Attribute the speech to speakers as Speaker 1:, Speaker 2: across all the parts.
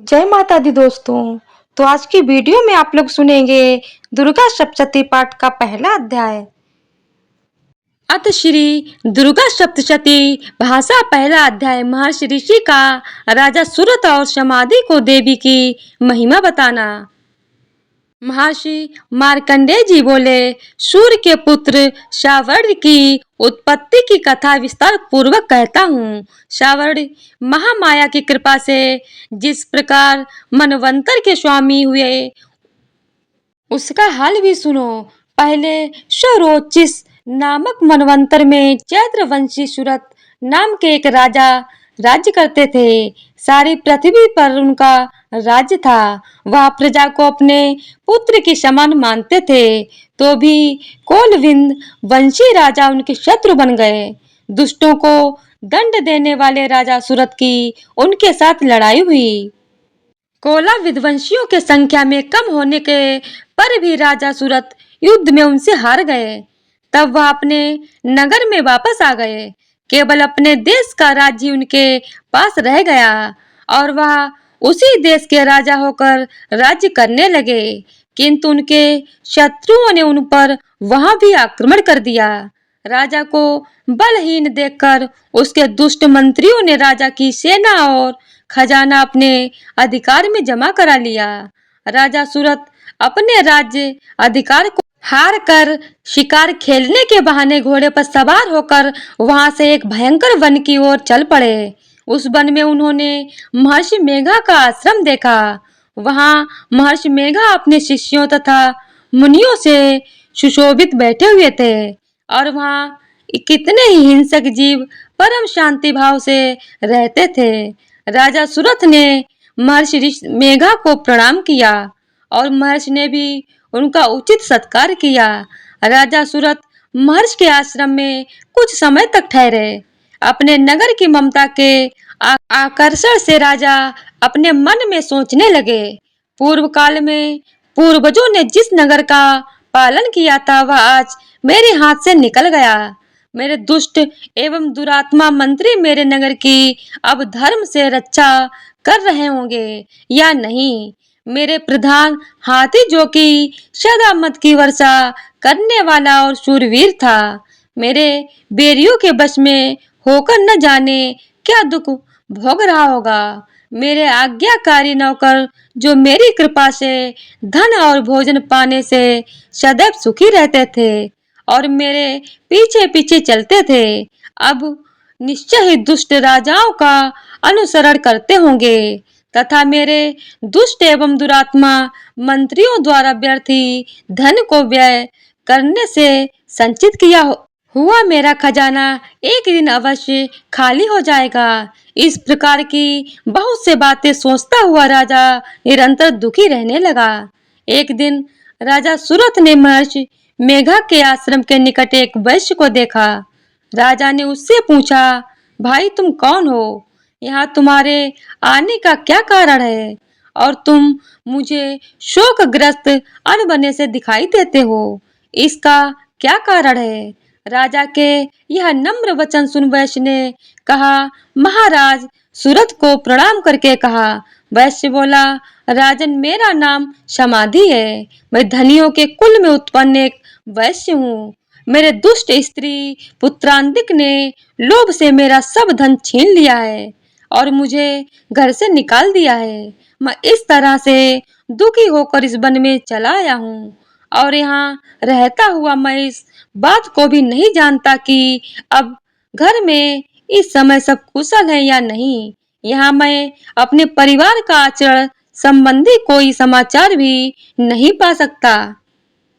Speaker 1: जय माता दी दोस्तों। तो आज की वीडियो में आप लोग सुनेंगे दुर्गा सप्तशती पाठ का पहला अध्याय। अथ श्री दुर्गा सप्तशती भाषा पहला अध्याय। महर्षि ऋषि का राजा सुरत और समाधि को देवी की महिमा बताना। महर्षि मार्कंडेय जी बोले, सूर्य के पुत्र शावर्ण की उत्पत्ति की कथा विस्तार पूर्वक कहता हूँ। शावर्ण महामाया की कृपा से जिस प्रकार मनवंतर के स्वामी हुए उसका हाल भी सुनो। पहले स्वरोचिष नामक मनवंतर में चैत्रवंशी सुरत नाम के एक राजा राज्य करते थे। सारी पृथ्वी पर उनका राज्य था। वह प्रजा को अपने पुत्र के समान मानते थे, तो भी कोलविंद वंशी राजा उनके शत्रु बन गए। दुष्टों को दंड देने वाले राजा सुरत की उनके साथ लड़ाई हुई। कोला विध्वंसियों के संख्या में कम होने के पर भी राजा सुरत युद्ध में उनसे हार गए। तब वह अपने नगर में वापस आ गए। केवल अपने देश का राज्य उनके पास रह गया और वह उसी देश के राजा होकर राज्य करने लगे। किंतु उनके शत्रुओं ने उन पर वहां भी आक्रमण कर दिया। राजा को बलहीन देखकर उसके दुष्ट मंत्रियों ने राजा की सेना और खजाना अपने अधिकार में जमा करा लिया। राजा सूरत अपने राज्य अधिकार को हार कर शिकार खेलने के बहाने घोड़े पर सवार होकर वहां से एक भयंकर वन की ओर चल पड़े। उस वन में उन्होंने महर्षि मेघा का आश्रम देखा। वहां महर्षि मेघा अपने शिष्यों तथा मुनियों से सुशोभित बैठे हुए थे और वहां कितने ही हिंसक जीव परम शांति भाव से रहते थे। राजा सूरत ने महर्षि मेघा को प्रणाम किया और महर्षि ने भी उनका उचित सत्कार किया। राजा सूरत महर्षि के आश्रम में कुछ समय तक ठहरे। अपने नगर की ममता के आकर्षण से राजा अपने मन में सोचने लगे, पूर्व काल में पूर्वजों ने जिस नगर का पालन किया था वह आज मेरे हाथ से निकल गया। मेरे दुष्ट एवं दुरात्मा मंत्री मेरे नगर की अब धर्म से रक्षा कर रहे होंगे या नहीं। मेरे प्रधान हाथी जो कि सदा मत की वर्षा करने वाला और शूरवीर था, मेरे बेरियों के बस में होकर न जाने क्या दुख भोग रहा होगा। मेरे आज्ञाकारी नौकर जो मेरी कृपा से धन और भोजन पाने से सदैव सुखी रहते थे और मेरे पीछे पीछे चलते थे, अब निश्चय ही दुष्ट राजाओं का अनुसरण करते होंगे तथा मेरे दुष्ट एवं दुरात्मा मंत्रियों द्वारा व्यर्थी धन को व्यय करने से संचित किया हुआ मेरा खजाना एक दिन अवश्य खाली हो जाएगा। इस प्रकार की बहुत से बातें सोचता हुआ राजा निरंतर दुखी रहने लगा। एक दिन राजा सूरत ने महर्षि मेघा के आश्रम के निकट एक वैश्य को देखा। राजा ने उससे पूछा, भाई तुम कौन हो? यहाँ तुम्हारे आने का क्या कारण है और तुम मुझे शोकग्रस्त अनबने से दिखाई देते हो? इसका क्या कारण है? राजा के यह नम्र वचन सुन वैश्य ने कहा, महाराज सूरत को प्रणाम करके कहा। वैश्य बोला, राजन मेरा नाम समाधि है। मैं धनियों के कुल में उत्पन्न एक वैश्य हूँ। मेरे दुष्ट स्त्री पुत्रांतिक ने लोभ से मेरा सब धन छीन लिया है और मुझे घर से निकाल दिया है। मैं इस तरह से दुखी होकर इस वन में चला आया हूँ और यहाँ रहता हुआ मैं इस बात को भी नहीं जानता कि अब घर में इस समय सब कुशल है या नहीं। यहाँ मैं अपने परिवार का आचरण संबंधी कोई समाचार भी नहीं पा सकता।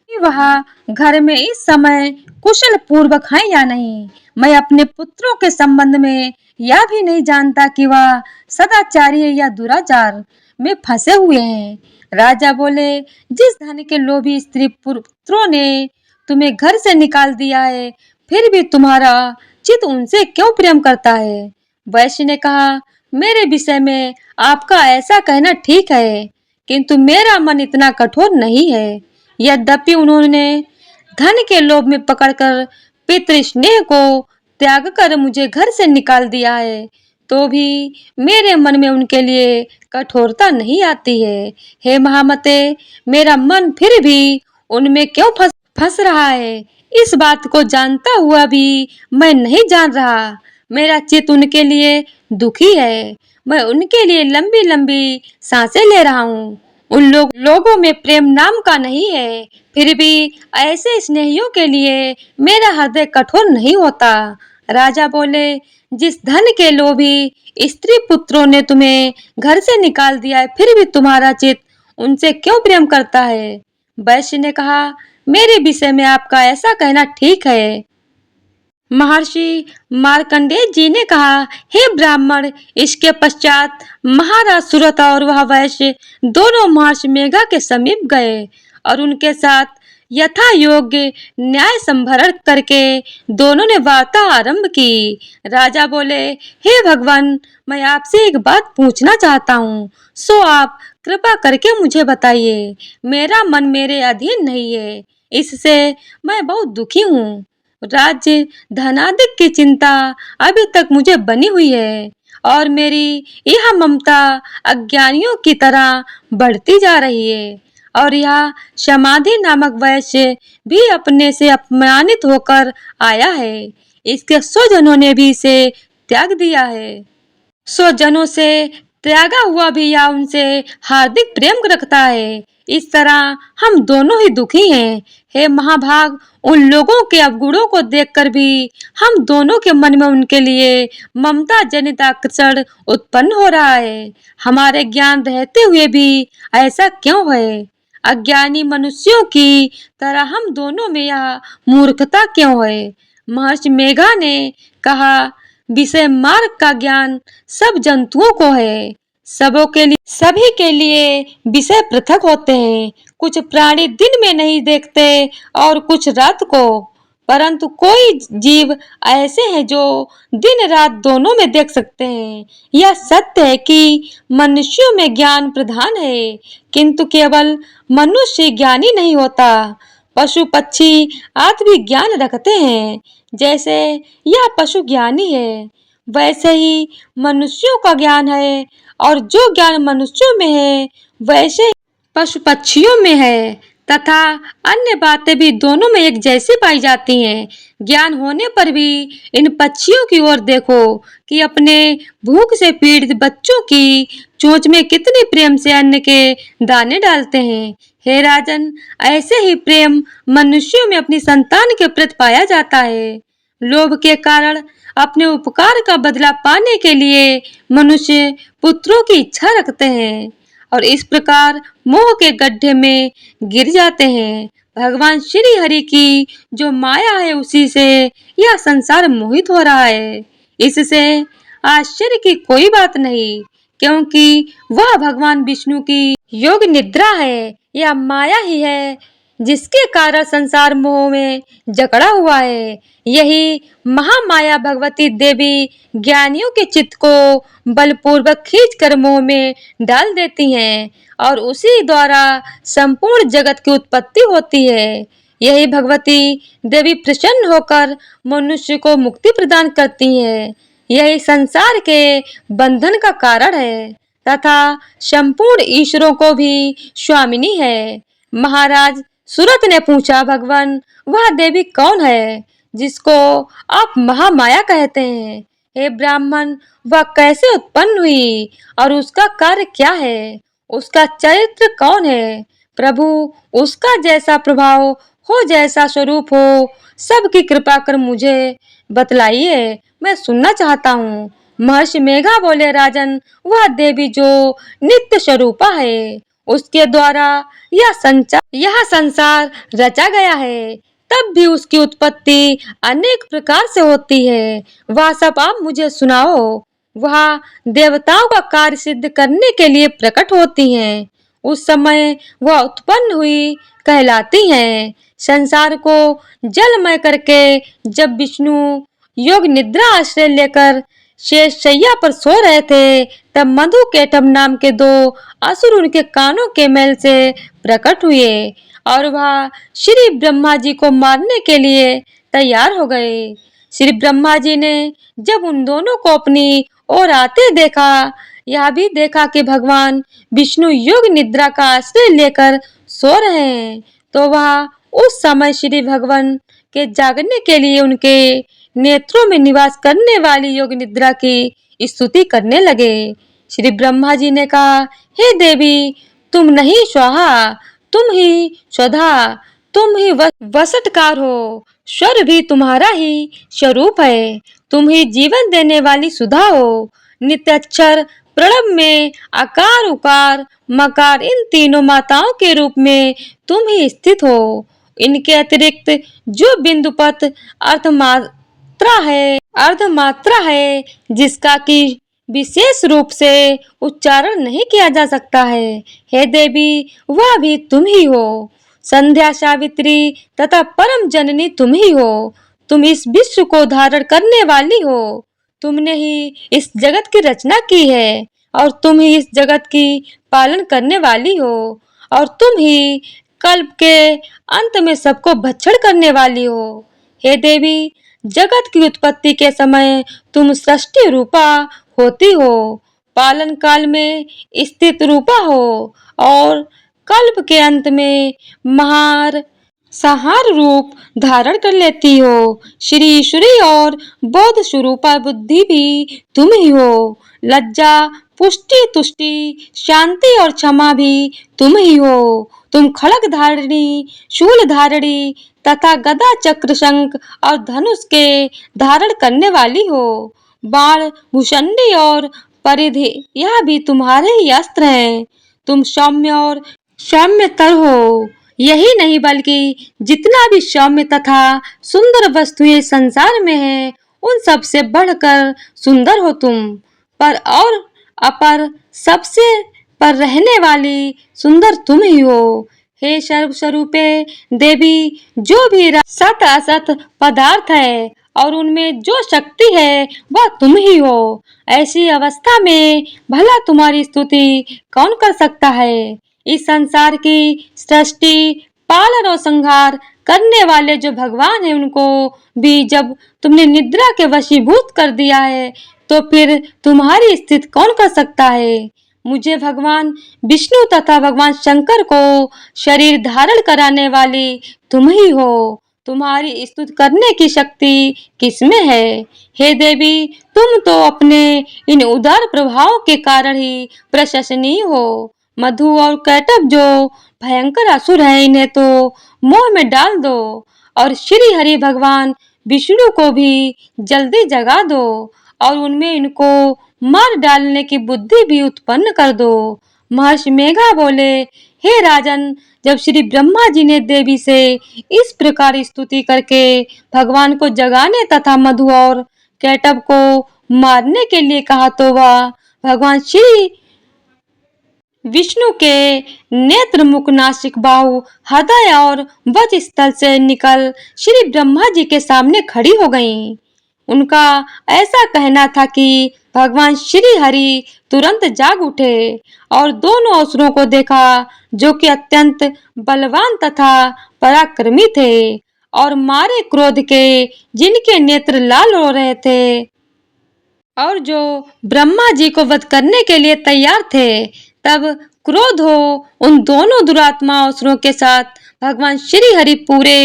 Speaker 1: वह घर में इस समय कुशल पूर्वक है या नहीं। मैं अपने पुत्रों के संबंध में यह भी नहीं जानता कि वह सदाचारी है या दुराचार में फंसे हुए हैं। राजा बोले, जिस धन के लोभी स्त्री पुत्रों ने तुम्हें घर से निकाल दिया है, फिर भी तुम्हारा चित्त उनसे क्यों प्रेम करता है? वैश्य ने कहा, मेरे विषय में आपका ऐसा कहना ठीक है, किंतु मेरा मन इतना कठोर नहीं है। यद्यपि उन्होंने धन के लोभ में पकड़कर पितृ स्नेह को त्याग कर मुझे घर से निकाल दिया है, तो भी मेरे मन में उनके लिए कठोरता नहीं आती है। हे महामते, मेरा मन फिर भी उनमें क्यों फंस फंस रहा है? इस बात को जानता हुआ भी मैं नहीं जान रहा। मेरा चित्त उनके लिए दुखी है। मैं उनके लिए लंबी लंबी सांसें ले रहा हूँ। उन लोगों में प्रेम नाम का नहीं है। फिर भी ऐसे स्नेहियों के लिए मेरा हृदय कठोर नहीं होता। राजा बोले, जिस धन के लोभी स्त्री पुत्रों ने तुम्हें घर से निकाल दिया है, फिर भी तुम्हारा चित्त उनसे क्यों प्रेम करता है? वैश्य ने कहा, मेरे विषय में आपका ऐसा कहना ठीक है। महर्षि मार्कंडेय जी ने कहा, हे ब्राह्मण, इसके पश्चात महाराज सुरथ और वह वैश्य दोनों महर्षि मेघा के समीप गए और उनके साथ यथा योग्य न्याय संभरण करके दोनों ने वार्ता आरंभ की। राजा बोले, हे भगवान, मैं आपसे एक बात पूछना चाहता हूँ, सो आप कृपा करके मुझे बताइए। मेरा मन मेरे अधीन नहीं है, इससे मैं बहुत दुखी हूँ। राज्य धनाधिक की चिंता अभी तक मुझे बनी हुई है और मेरी यह ममता अज्ञानियों की तरह बढ़ती जा रही है। और यह समाधि नामक वैश्य भी अपने से अपमानित होकर आया है। इसके स्वजनों ने भी इसे त्याग दिया है। स्वजनों से त्यागा हुआ भी या उनसे हार्दिक प्रेम रखता है। इस तरह हम दोनों ही दुखी हैं। हे महाभाग, उन लोगों के अवगुणों को देखकर भी हम दोनों के मन में उनके लिए ममता जनित आकर्षण उत्पन्न हो रहा है। हमारे ज्ञान रहते हुए भी ऐसा क्यों है? अज्ञानी मनुष्यों की तरह हम दोनों में यह मूर्खता क्यों है? महर्षि मेघा ने कहा, विषय मार्ग का ज्ञान सब जंतुओं को है। सभी के लिए विषय पृथक होते हैं। कुछ प्राणी दिन में नहीं देखते और कुछ रात को, परंतु कोई जीव ऐसे हैं जो दिन रात दोनों में देख सकते हैं। यह सत्य है कि मनुष्यों में ज्ञान प्रधान है, किंतु केवल मनुष्य ज्ञानी नहीं होता। पशु पक्षी आदि भी ज्ञान रखते हैं। जैसे यह पशु ज्ञानी है, वैसे ही मनुष्यों का ज्ञान है, और जो ज्ञान मनुष्यों में है वैसे पशु पक्षियों में है, तथा अन्य बातें भी दोनों में एक जैसी पाई जाती हैं। ज्ञान होने पर भी इन पक्षियों की ओर देखो कि अपने भूख से पीड़ित बच्चों की चोंच में कितने प्रेम से अन्न के दाने डालते हैं। हे राजन, ऐसे ही प्रेम मनुष्यों में अपनी संतान के प्रति पाया जाता है। लोभ के कारण अपने उपकार का बदला पाने के लिए मनुष्य पुत्रों की इच्छा रखते हैं और इस प्रकार मोह के गड्ढे में गिर जाते हैं। भगवान श्री हरि की जो माया है, उसी से यह संसार मोहित हो रहा है। इससे आश्चर्य की कोई बात नहीं, क्योंकि वह भगवान विष्णु की योग निद्रा है। यह माया ही है जिसके कारण संसार मोह में जकड़ा हुआ है। यही महामाया भगवती देवी ज्ञानियों के चित्त को बलपूर्वक खींचकर मोह में डाल देती हैं और उसी द्वारा संपूर्ण जगत की उत्पत्ति होती है। यही भगवती देवी प्रसन्न होकर मनुष्य को मुक्ति प्रदान करती है। यही संसार के बंधन का कारण है तथा संपूर्ण ईश्वरों को भी स्वामिनी है। महाराज सूरत ने पूछा, भगवान, वह देवी कौन है जिसको आप महामाया कहते हैं? हे ब्राह्मण, वह कैसे उत्पन्न हुई और उसका कार्य क्या है? उसका चरित्र कौन है? प्रभु, उसका जैसा प्रभाव हो, जैसा स्वरूप हो, सबकी कृपा कर मुझे बतलाइए, मैं सुनना चाहता हूँ। महर्षि मेघा बोले, राजन, वह देवी जो नित्य स्वरूपा है, उसके द्वारा यह संसार रचा गया है, तब भी उसकी उत्पत्ति अनेक प्रकार से होती है। वह सब आप मुझे सुनाओ। वह देवताओं का कार्य सिद्ध करने के लिए प्रकट होती हैं। उस समय वह उत्पन्न हुई कहलाती हैं। संसार को जलमय करके जब विष्णु योग निद्रा आश्रय लेकर शेष शैया पर सो रहे थे, तब मधु केटम नाम के दो असुर उनके कानों के मैल से प्रकट हुए और वह श्री ब्रह्मा जी को मारने के लिए तैयार हो गए। श्री ब्रह्मा जी ने जब उन दोनों को अपनी और आते देखा। यह भी देखा कि भगवान विष्णु योग निद्रा का आश्रय लेकर सो रहे हैं। तो वह उस समय श्री भगवान के जागने के लिए उनके नेत्रों में निवास करने वाली योग निद्रा की स्तुति करने लगे। श्री ब्रह्मा जी ने कहा, हे देवी, तुम नहीं स्वाहा, तुम ही स्वधा, तुम ही वसटकार हो। स्वर भी तुम्हारा ही स्वरूप है। तुम ही जीवन देने वाली सुधा हो। नित्याक्षर प्रणव में आकार उकार मकार इन तीनों माताओं के रूप में तुम ही स्थित हो। इनके अतिरिक्त जो बिंदुपत अर्धमात्रा है जिसका कि विशेष रूप से उच्चारण नहीं किया जा सकता है, हे देवी, वह भी तुम ही हो। संध्या, सावित्री तथा परम जननी तुम ही हो। तुम इस विश्व को धारण करने वाली हो। तुमने ही इस जगत की रचना की है और तुम ही इस जगत की पालन करने वाली हो और तुम ही कल्प के अंत में सबको भक्षण करने वाली हो। हे देवी, जगत की उत्पत्ति के समय तुम सृष्टि रूपा होती हो, पालन काल में स्थित रूपा हो और कल्प के अंत में महार संहार रूप धारण कर लेती हो। श्री ईश्वरी और बोध स्वरूपा बुद्धि भी तुम ही हो। लज्जा, पुष्टि, तुष्टि, शांति और क्षमा भी तुम ही हो। तुम खड़ग धारिणी, शूल धारिणी तथा गदा, चक्र, शंख और धनुष के धारण करने वाली हो। बाण, भुषंडी और परिधि यह भी तुम्हारे ही अस्त्र हैं। तुम सौम्य और सौम्यतर हो। यही नहीं बल्कि जितना भी सौम्य तथा सुंदर वस्तुएं संसार में है, उन सब से बढ़कर सुंदर हो तुम। पर और अपर सबसे पर रहने वाली सुंदर तुम ही हो। हे सर्व स्वरूपे देवी, जो भी सत असत पदार्थ है और उनमें जो शक्ति है वह तुम ही हो। ऐसी अवस्था में भला तुम्हारी स्तुति कौन कर सकता है। इस संसार की सृष्टि, पालन और संहार करने वाले जो भगवान हैं, उनको भी जब तुमने निद्रा के वशीभूत कर दिया है, तो फिर तुम्हारी स्थिति कौन कर सकता है। मुझे भगवान विष्णु तथा भगवान शंकर को शरीर धारण कराने वाली तुम ही हो। तुम्हारी स्तुति करने की शक्ति किसमें है। हे देवी, तुम तो अपने इन उदार प्रभावों के कारण ही प्रशंसनीय हो। मधु और कैटभ जो भयंकर असुर हैं, इन्हें तो मोह में डाल दो और श्री हरि भगवान विष्णु को भी जल्दी जगा दो और उनमें इनको मार डालने की बुद्धि भी उत्पन्न कर दो। महर्षि मेघा बोले, हे राजन, जब श्री ब्रह्मा जी ने देवी से इस प्रकार स्तुति करके भगवान को जगाने तथा मधु और कैटभ को मारने के लिए कहा, तो वह भगवान श्री विष्णु के नेत्र, मुख, नासिक, बाहु, हृदय और वक्ष स्थल से निकल श्री ब्रह्मा जी के सामने खड़ी हो गईं। उनका ऐसा कहना था कि भगवान श्री हरि तुरंत जाग उठे और दोनों असुरों को देखा, जो कि अत्यंत बलवान तथा पराक्रमी थे और मारे क्रोध के जिनके नेत्र लाल हो रहे थे और जो ब्रह्मा जी को वध करने के लिए तैयार थे। तब क्रोध हो उन दोनों दुरात्मा असुरों के साथ भगवान श्री हरि पूरे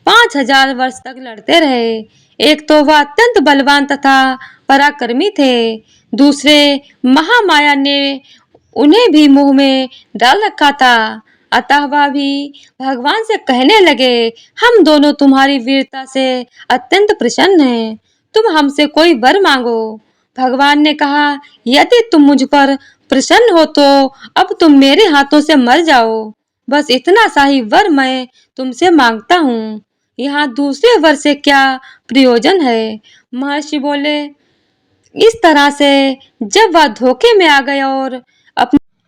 Speaker 1: 5000 वर्ष तक लड़ते रहे। एक तो वह अत्यंत बलवान तथा पराक्रमी थे, दूसरे महामाया ने उन्हें भी मुंह में डाल रखा था। अतः वह भी भगवान से कहने लगे, हम दोनों तुम्हारी वीरता से अत्यंत प्रसन्न हैं, तुम हमसे कोई वर मांगो। भगवान ने कहा, यदि तुम मुझ पर प्रसन्न हो तो अब तुम मेरे हाथों से मर जाओ। बस इतना सा ही वर मैं तुमसे मांगता हूँ, यहाँ दूसरे वर से क्या प्रयोजन है। महर्षि बोले, इस तरह से जब वह धोखे में आ गया और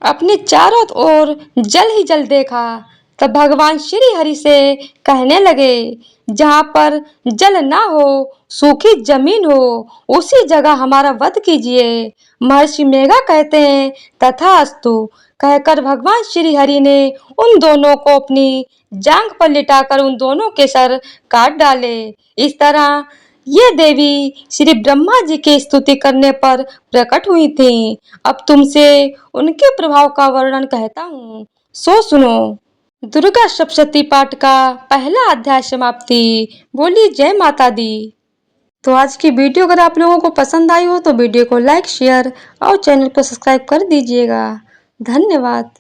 Speaker 1: अपने चारों ओर जल ही जल देखा, तब भगवान श्री हरि से कहने लगे, जहाँ पर जल ना हो, सूखी जमीन हो, उसी जगह हमारा वध कीजिए। महर्षि मेघा कहते हैं, तथास्तु कहकर भगवान श्री हरि ने उन दोनों को अपनी जांघ पर लिटाकर उन दोनों के सर काट डाले। इस तरह ये देवी श्री ब्रह्मा जी की स्तुति करने पर प्रकट हुई थीं। अब तुमसे उनके प्रभाव का वर्णन कहता हूँ, सो सुनो। दुर्गा सप्तशती पाठ का पहला अध्याय समाप्ति। बोली जय माता दी। तो आज की वीडियो अगर आप लोगों को पसंद आई हो तो वीडियो को लाइक, शेयर और चैनल को सब्सक्राइब कर दीजिएगा। धन्यवाद।